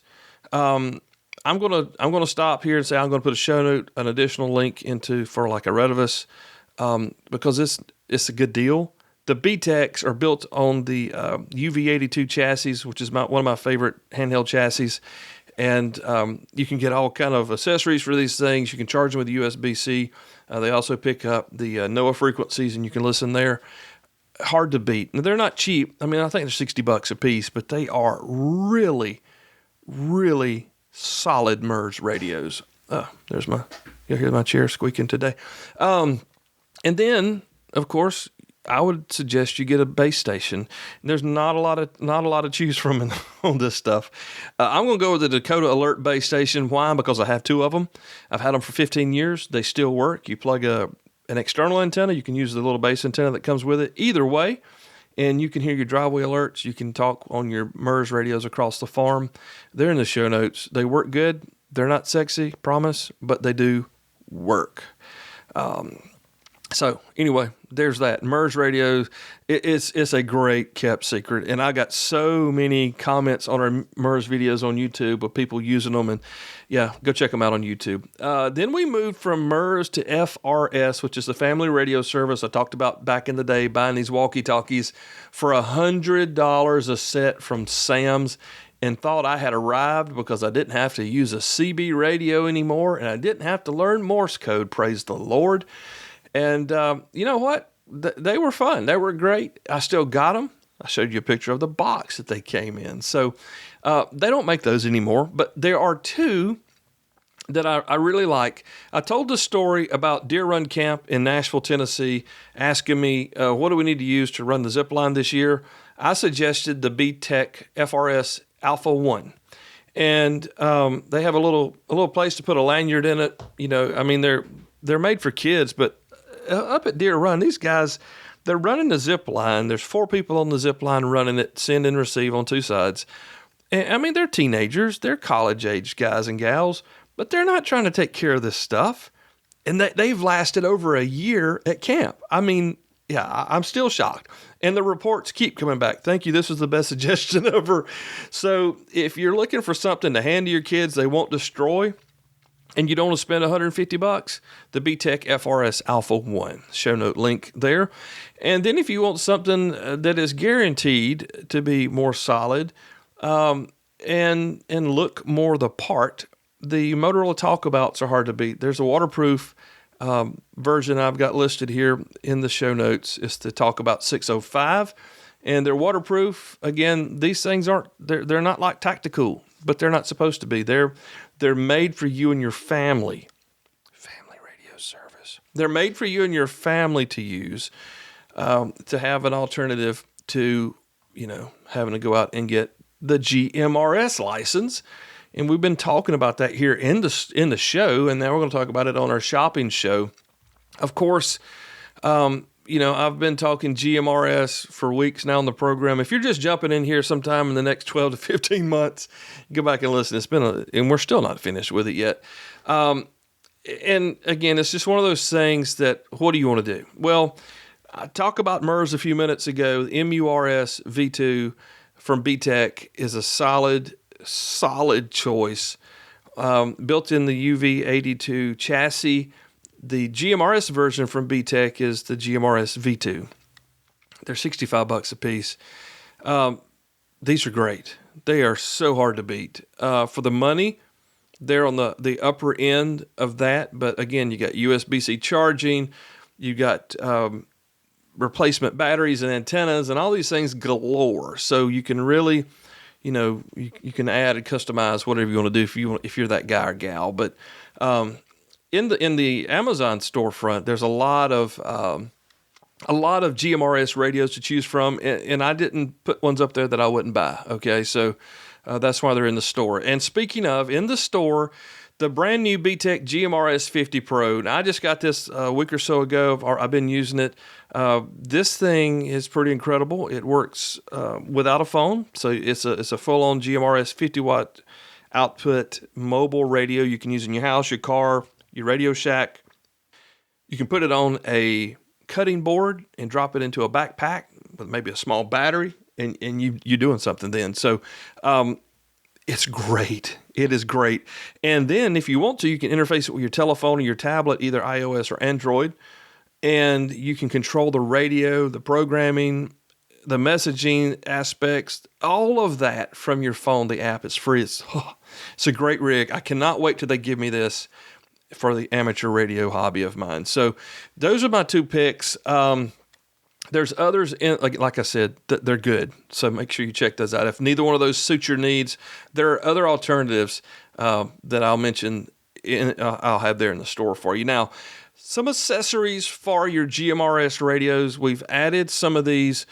[SPEAKER 1] I'm gonna stop here and say I'm gonna put a show note, an additional link into for like a Redivus, because it's a good deal. The BTECs are built on the UV82 chassis, which is one of my favorite handheld chassis. And you can get all kind of accessories for these things. You can charge them with USB-C. They also pick up the NOAA frequencies, and you can listen there. Hard to beat. Now, they're not cheap. I mean, I think they're $60 a piece, but they are really, really solid MURS radios. Here's my chair squeaking today. And then, of course, I would suggest you get a base station. There's not a lot to choose from on this stuff. I'm going to go with the Dakota Alert base station. Why? Because I have 2 of them. I've had them for 15 years. They still work. You plug an external antenna. You can use the little base antenna that comes with it. Either way, and you can hear your driveway alerts. You can talk on your MURS radios across the farm. They're in the show notes. They work good. They're not sexy, promise, but they do work. So anyway, there's that. MURS radios, it's a great kept secret. And I got so many comments on our MURS videos on YouTube of people using them. And yeah, go check them out on YouTube. Then we moved from MURS to FRS, which is the family radio service I talked about back in the day, buying these walkie-talkies for $100 a set from Sam's, and thought I had arrived because I didn't have to use a CB radio anymore, and I didn't have to learn Morse code, praise the Lord. And you know what? They were fun. They were great. I still got them. I showed you a picture of the box that they came in. So they don't make those anymore, but there are 2 that I really like. I told the story about Deer Run Camp in Nashville, Tennessee, asking me, what do we need to use to run the zip line this year? I suggested the BTEC FRS Alpha 1. And they have a little place to put a lanyard in it. You know, I mean, they're made for kids, but up at Deer Run, these guys, they're running the zip line. There's 4 people on the zip line running it, send and receive on 2 sides. And I mean, they're teenagers. They're college-age guys and gals, but they're not trying to take care of this stuff. And they've lasted over a year at camp. I mean, yeah, I'm still shocked. And the reports keep coming back. Thank you. This was the best suggestion ever. So if you're looking for something to hand to your kids they won't destroy, and you don't want to spend $150, the BTEC FRS Alpha 1. Show note link there. And then if you want something that is guaranteed to be more solid and look more the part, the Motorola Talkabouts are hard to beat. There's a waterproof version I've got listed here in the show notes. It's the Talkabout 605. And they're waterproof. Again, these things they're not like tactical, but they're not supposed to be. They're made for you and your family. Family radio service. They're made for you and your family to use, to have an alternative to, having to go out and get the GMRS license. And we've been talking about that here in the show, and now we're going to talk about it on our shopping show. Of course, I've been talking GMRS for weeks now on the program. If you're just jumping in here sometime in the next 12 to 15 months, go back and listen. And we're still not finished with it yet. And again, it's just one of those things that, what do you want to do? Well, I talked about MURS a few minutes ago. MURS V2 from BTEC is a solid choice. Built in the UV82 chassis. The GMRS version from BTEC is the GMRS V2. They're $65 a piece. These are great. They are so hard to beat. For the money, they're on the upper end of that. But again, you got USB-C charging. You got replacement batteries and antennas and all these things galore. So you can really, you can add and customize whatever you want to do if you're that guy or gal. But in the Amazon storefront, there's a lot of GMRS radios to choose from, and I didn't put ones up there that I wouldn't buy. Okay, so that's why they're in the store. And speaking of, in the store, the brand new BTEC GMRS 50 Pro. Now, I just got this a week or so ago. I've been using it. This thing is pretty incredible. It works without a phone, so it's a full-on GMRS 50-watt output mobile radio you can use in your house, your car, your Radio Shack. You can put it on a cutting board and drop it into a backpack with maybe a small battery, and you're doing something then. So it's great. It is great. And then if you want to, you can interface it with your telephone or your tablet, either iOS or Android, and you can control the radio, the programming, the messaging aspects, all of that from your phone. The app is free. It's a great rig. I cannot wait till they give me this for the amateur radio hobby of mine. So those are my two picks. There's others in, like I said, they're good. So make sure you check those out. If neither one of those suits your needs, there are other alternatives that I'll mention. I'll have there in the store for you. Now, some accessories for your GMRS radios. We've added some of these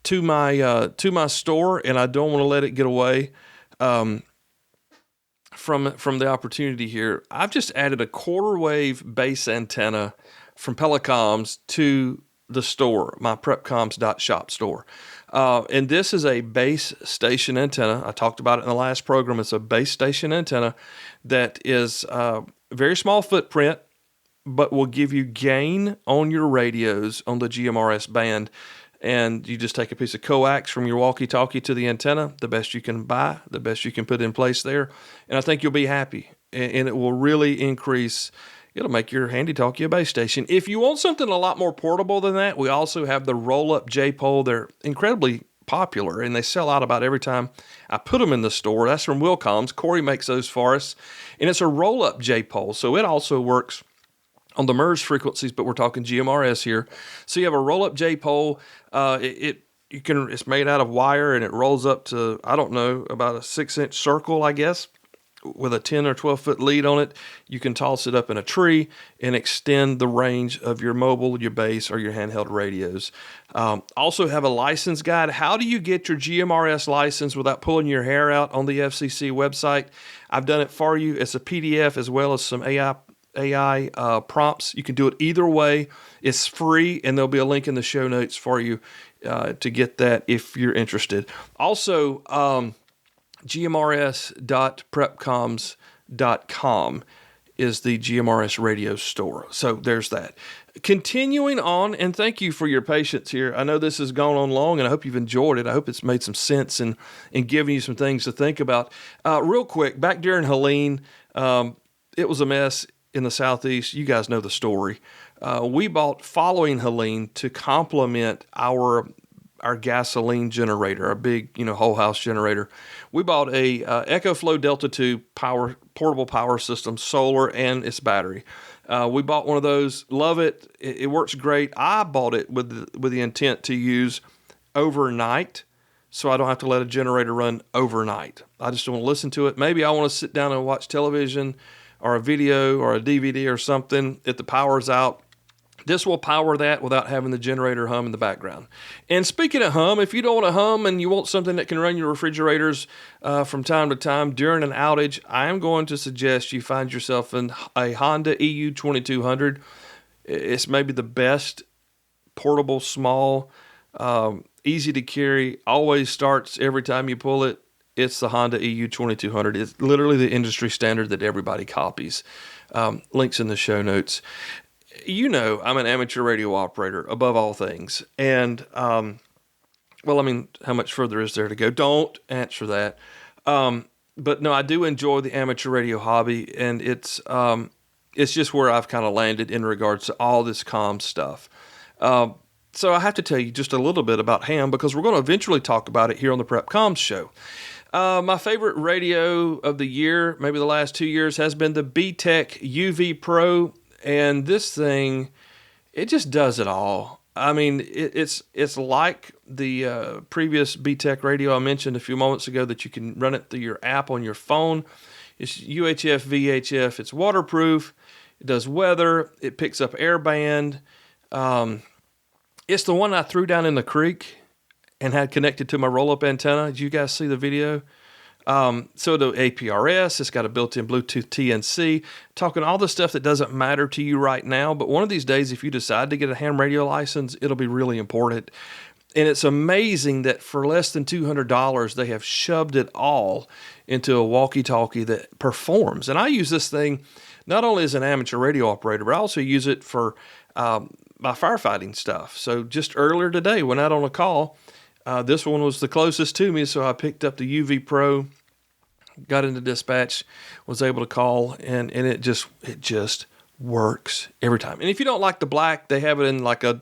[SPEAKER 1] to my store, and I don't want to let it get away. From the opportunity here, I've just added a quarter wave base antenna from PrepComms to the store, my PrepComms.shop store. And this is a base station antenna. I talked about it in the last program. It's a base station antenna that is very small footprint, but will give you gain on your radios on the GMRS band. And you just take a piece of coax from your walkie-talkie to the antenna, the best you can buy, the best you can put in place there. And I think you'll be happy. And it will really increase, it'll make your handy-talkie a base station. If you want something a lot more portable than that, we also have the roll-up J-pole. They're incredibly popular, and they sell out about every time I put them in the store. That's from Wilcoms. Corey makes those for us. And it's a roll-up J-pole, so it also works on the MURS frequencies, but we're talking GMRS here. So you have a roll-up J-pole. It's made out of wire, and it rolls up to, I don't know, about a 6-inch circle, I guess, with a 10 or 12-foot lead on it. You can toss it up in a tree and extend the range of your mobile, your base, or your handheld radios. Also have a license guide. How do you get your GMRS license without pulling your hair out on the FCC website? I've done it for you. It's a PDF as well as some AI prompts. You can do it either way. It's free, and there'll be a link in the show notes for you to get that if you're interested. Also, GMRS.PrepComms.com is the GMRS radio store. So there's that. Continuing on, and thank you for your patience here. I know this has gone on long, and I hope you've enjoyed it. I hope it's made some sense and given you some things to think about. Real quick, back during Helene, it was a mess in the Southeast. You guys know the story. We bought, following Helene, to complement our gasoline generator, a big, whole house generator. We bought a EcoFlow Delta 2 portable power system, solar and its battery. We bought one of those. Love it. It works great. I bought it with the intent to use overnight, so I don't have to let a generator run overnight. I just want to listen to it. Maybe I want to sit down and watch television or a video or a DVD or something if the power's out. This will power that without having the generator hum in the background. And speaking of hum, if you don't want to hum and you want something that can run your refrigerators from time to time during an outage, I am going to suggest you find yourself in a Honda EU 2200. It's maybe the best portable, small, easy to carry, always starts every time you pull it. it's the Honda EU 2200. It's literally the industry standard that everybody copies. Links in the show notes. You know, I'm an amateur radio operator above all things. And, well, I mean, how much further is there to go? Don't answer that. But no, I do enjoy the amateur radio hobby, and it's just where I've kind of landed in regards to all this comm stuff. So I have to tell you just a little bit about ham, because we're going to eventually talk about it here on the PrepComms show. My favorite radio of the year, maybe the last 2 years, has been the B-Tech UV Pro, and this thing, it just does it all. I mean, it's like the previous B-Tech radio I mentioned a few moments ago, that you can run it through your app on your phone. It's UHF, VHF. It's waterproof. It does weather. It picks up airband. It's the one I threw down in the creek and had connected to my roll-up antenna. Did you guys see the video? So the APRS, it's got a built-in Bluetooth TNC, talking all the stuff that doesn't matter to you right now. But one of these days, if you decide to get a ham radio license, it'll be really important. And it's amazing that for less than $200, they have shoved it all into a walkie-talkie that performs. And I use this thing not only as an amateur radio operator, but I also use it for my firefighting stuff. So just earlier today, went out on a call. This one was the closest to me, so I picked up the UV Pro, got into dispatch, was able to call, and it just works every time. And if you don't like the black, they have it in like a,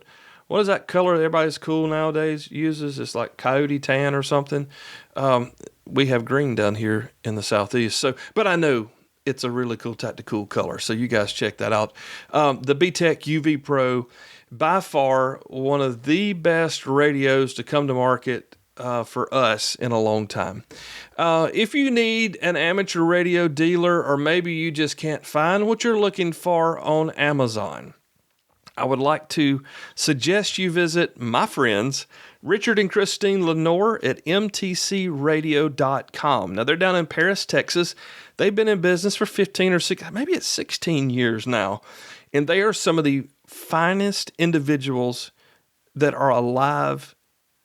[SPEAKER 1] what is that color that everybody's cool nowadays uses? It's like coyote tan or something. We have green down here in the Southeast. So, but I know it's a really cool tactical color, so you guys check that out. The B-Tech UV Pro, by far one of the best radios to come to market for us in a long time. If you need an amateur radio dealer, or maybe you just can't find what you're looking for on Amazon, I would like to suggest you visit my friends Richard and Christine Lenore at mtcradio.com. Now, they're down in Paris, Texas. They've been in business for 15 or 16, maybe it's 16 years now. And they are some of the finest individuals that are alive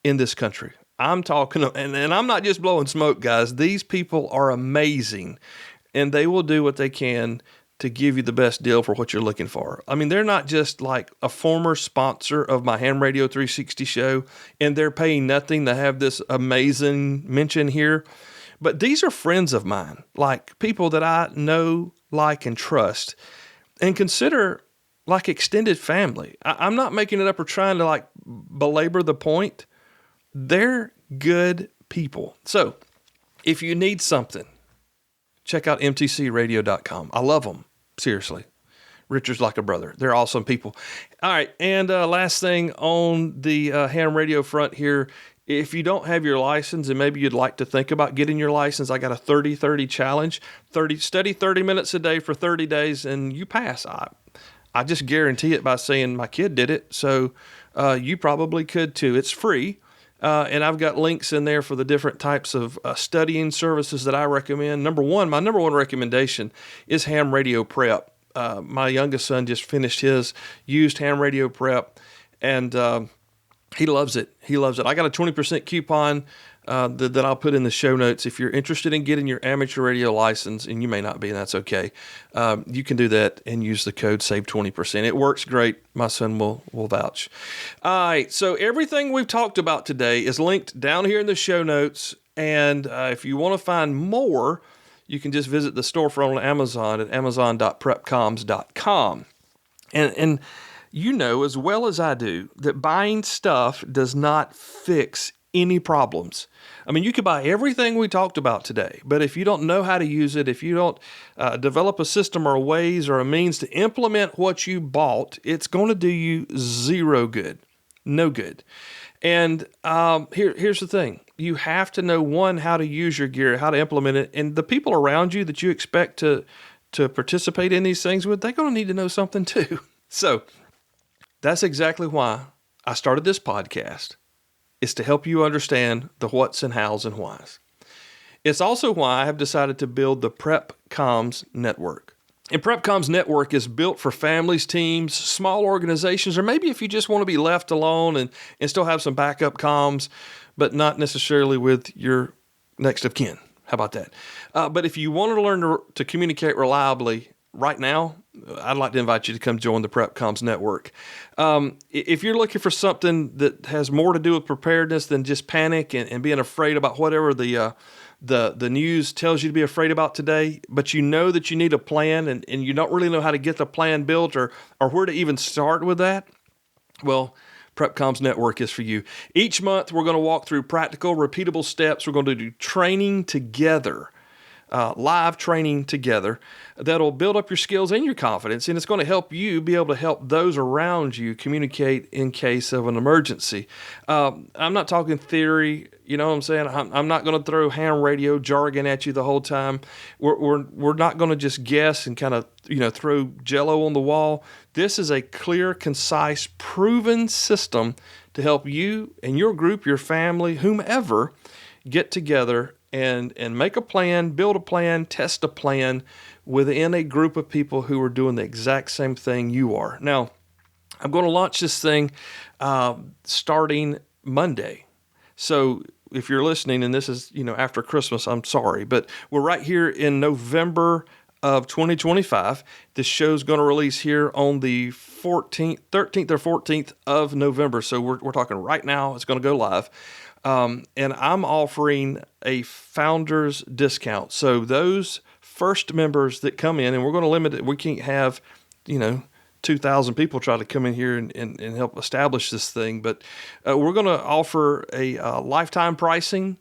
[SPEAKER 1] in this country. I'm talking, and I'm not just blowing smoke, guys. These people are amazing, and they will do what they can to give you the best deal for what you're looking for. I mean, they're not just like a former sponsor of my Ham Radio 360 show, and they're paying nothing to have this amazing mention here. But these are friends of mine, like people that I know, like, and trust, and consider like extended family. I'm not making it up or trying to like belabor the point. They're good people. So if you need something, check out mtcradio.com. I love them. Seriously. Richard's like a brother. They're awesome people. All right. And last thing on the ham radio front here, if you don't have your license and maybe you'd like to think about getting your license, I got a 30-30 challenge. Study 30 minutes a day for 30 days and you pass. I just guarantee it by saying my kid did it. So you probably could too. It's free. And I've got links in there for the different types of studying services that I recommend. My number one recommendation is Ham Radio Prep. My youngest son just finished his used Ham Radio Prep, and he loves it. He loves it. I got a 20% coupon that I'll put in the show notes. If you're interested in getting your amateur radio license, and you may not be, and that's okay, you can do that and use the code SAVE20%. It works great. My son will vouch. All right, so everything we've talked about today is linked down here in the show notes, and if you want to find more, you can just visit the storefront on Amazon at amazon.prepcoms.com. And you know as well as I do that buying stuff does not fix any problems. I mean, you could buy everything we talked about today, but if you don't know how to use it, if you don't develop a system or ways or a means to implement what you bought, it's going to do you zero good, no good. And here's the thing. You have to know, one, how to use your gear, how to implement it, and the people around you that you expect to participate in these things with, they're going to need to know something too. So that's exactly why I started this podcast. Is to help you understand the what's and how's and why's. It's also why I have decided to build the PrepComms network. And PrepComms network is built for families, teams, small organizations, or maybe if you just want to be left alone and still have some backup comms, but not necessarily with your next of kin. How about that? But if you want to learn to communicate reliably right now, I'd like to invite you to come join the PrepComms network. If you're looking for something that has more to do with preparedness than just panic and being afraid about whatever the news tells you to be afraid about today, but you know that you need a plan and you don't really know how to get the plan built or where to even start with that, well, PrepComms Network is for you. Each month, we're going to walk through practical, repeatable steps. We're going to do training together, live training together that'll build up your skills and your confidence, and it's going to help you be able to help those around you communicate in case of an emergency. I'm not talking theory, you know what I'm saying? I'm not going to throw ham radio jargon at you the whole time. We're not going to just guess and kind of throw jello on the wall. This is a clear, concise, proven system to help you and your group, your family, whomever, get together and make a plan, build a plan, test a plan within a group of people who are doing the exact same thing you are. Now, I'm going to launch this thing starting Monday. So if you're listening and this is, after Christmas, I'm sorry, but we're right here in November of 2025. This show's going to release here on the 13th or 14th of November. So we're talking right now. It's going to go live. And I'm offering a founder's discount. So those first members that come in, and we're going to limit it. We can't have, 2,000 people try to come in here and help establish this thing. But we're going to offer a lifetime pricing,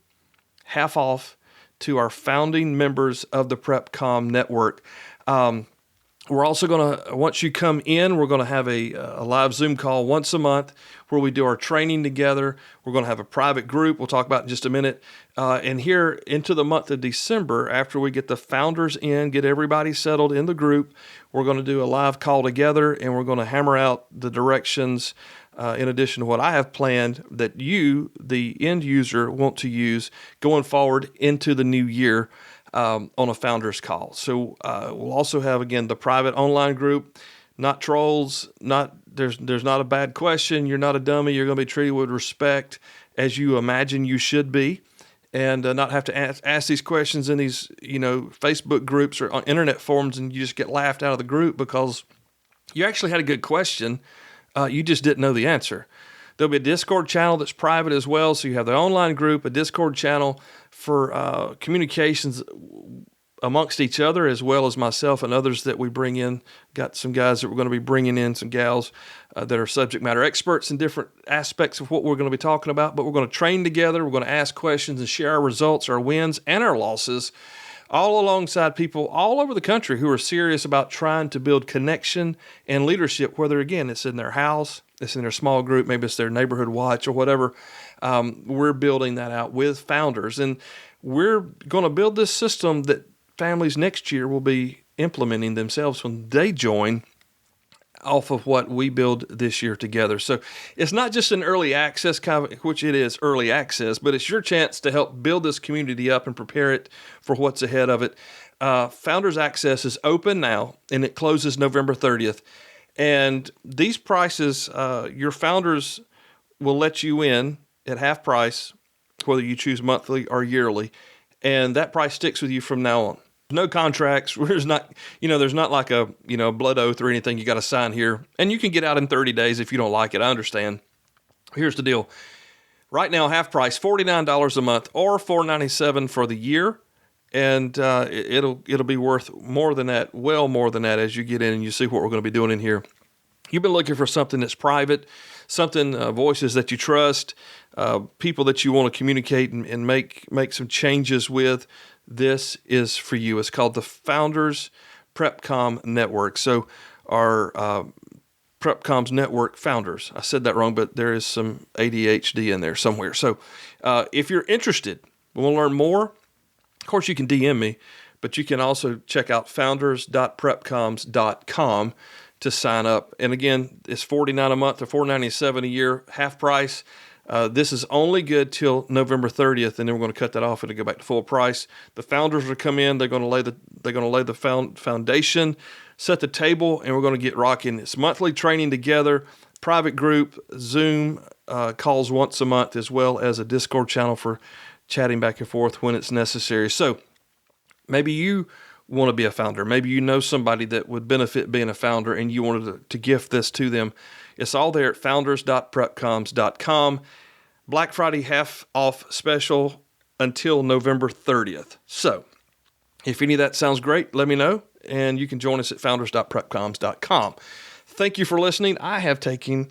[SPEAKER 1] half off, to our founding members of the PrepComm network. We're also going to, once you come in, we're going to have a live Zoom call once a month where we do our training together. We're going to have a private group we'll talk about in just a minute. And here into the month of December, after we get the founders in, get everybody settled in the group, we're going to do a live call together and we're going to hammer out the directions in addition to what I have planned that you, the end user, want to use going forward into the new year. On a founder's call. So we'll also have, again, the private online group, not trolls, there's not a bad question. You're not a dummy. You're going to be treated with respect as you imagine you should be, and not have to ask these questions in these, Facebook groups or on internet forums, and you just get laughed out of the group because you actually had a good question. You just didn't know the answer. There'll be a Discord channel that's private as well. So you have the online group, a Discord channel for communications amongst each other, as well as myself and others that we bring in. Got some guys that we're going to be bringing in, some gals that are subject matter experts in different aspects of what we're going to be talking about. But we're going to train together. We're going to ask questions and share our results, our wins, and our losses, all alongside people all over the country who are serious about trying to build connection and leadership, whether, again, it's in their house, it's in their small group, maybe it's their neighborhood watch or whatever. We're building that out with founders. And we're going to build this system that families next year will be implementing themselves when they join off of what we build this year together. So it's not just an early access, which it is early access, but it's your chance to help build this community up and prepare it for what's ahead of it. Founders Access is open now, and it closes November 30th. And these prices, your founders will let you in at half price, whether you choose monthly or yearly. And that price sticks with you from now on. No contracts. There's not like a, blood oath or anything you got to sign here. And you can get out in 30 days if you don't like it. I understand. Here's the deal. Right now, half price, $49 a month or $497 for the year. And it'll be worth more than that, well more than that, as you get in and you see what we're going to be doing in here. You've been looking for something that's private, something, voices that you trust, people that you want to communicate and make some changes with. This is for you. It's called the Founders PrepComm Network. So our PrepComms Network founders. I said that wrong, but there is some ADHD in there somewhere. So if you're interested, want to learn more, of course, you can DM me, but you can also check out founders.prepcoms.com to sign up. And again, it's $49 a month or $497 a year, half price. This is only good till November 30th, and then we're going to cut that off and go back to full price. The founders will come in. They're going to lay the foundation, set the table, and we're going to get rocking. It's monthly training together, private group, Zoom calls once a month, as well as a Discord channel for chatting back and forth when it's necessary. So maybe you want to be a founder. Maybe you know somebody that would benefit being a founder and you wanted to gift this to them. It's all there at founders.prepcoms.com. Black Friday half off special until November 30th. So if any of that sounds great, let me know, and you can join us at founders.prepcoms.com. Thank you for listening. I have taken,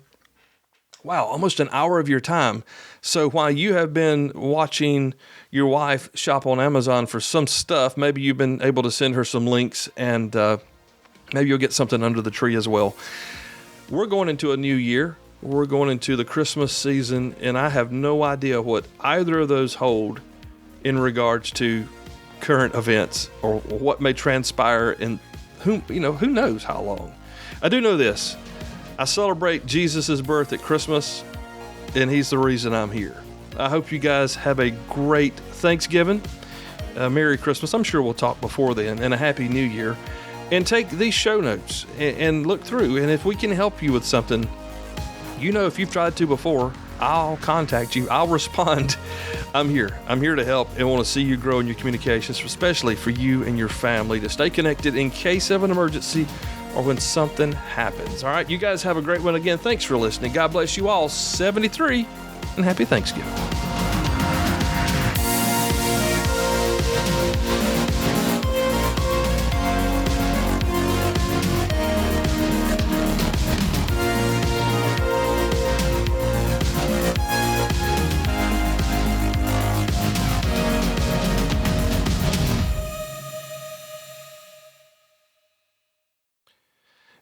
[SPEAKER 1] almost an hour of your time. So while you have been watching your wife shop on Amazon for some stuff, maybe you've been able to send her some links, and maybe you'll get something under the tree as well. We're going into a new year. We're going into the Christmas season, and I have no idea what either of those hold in regards to current events or what may transpire, and who knows how long. I do know this. I celebrate Jesus' birth at Christmas, and he's the reason I'm here. I hope you guys have a great Thanksgiving, a Merry Christmas. I'm sure we'll talk before then, and a Happy New Year. And take these show notes and look through. And if we can help you with something, if you've tried to before, I'll contact you. I'll respond. I'm here. I'm here to help and want to see you grow in your communications, especially for you and your family, to stay connected in case of an emergency or when something happens. All right, you guys have a great one. Again, thanks for listening. God bless you all. 73, and happy Thanksgiving.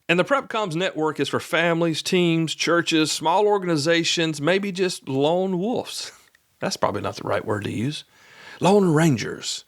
[SPEAKER 1] And the PrepComms network is for families, teams, churches, small organizations, maybe just lone wolves. That's probably not the right word to use. Lone rangers.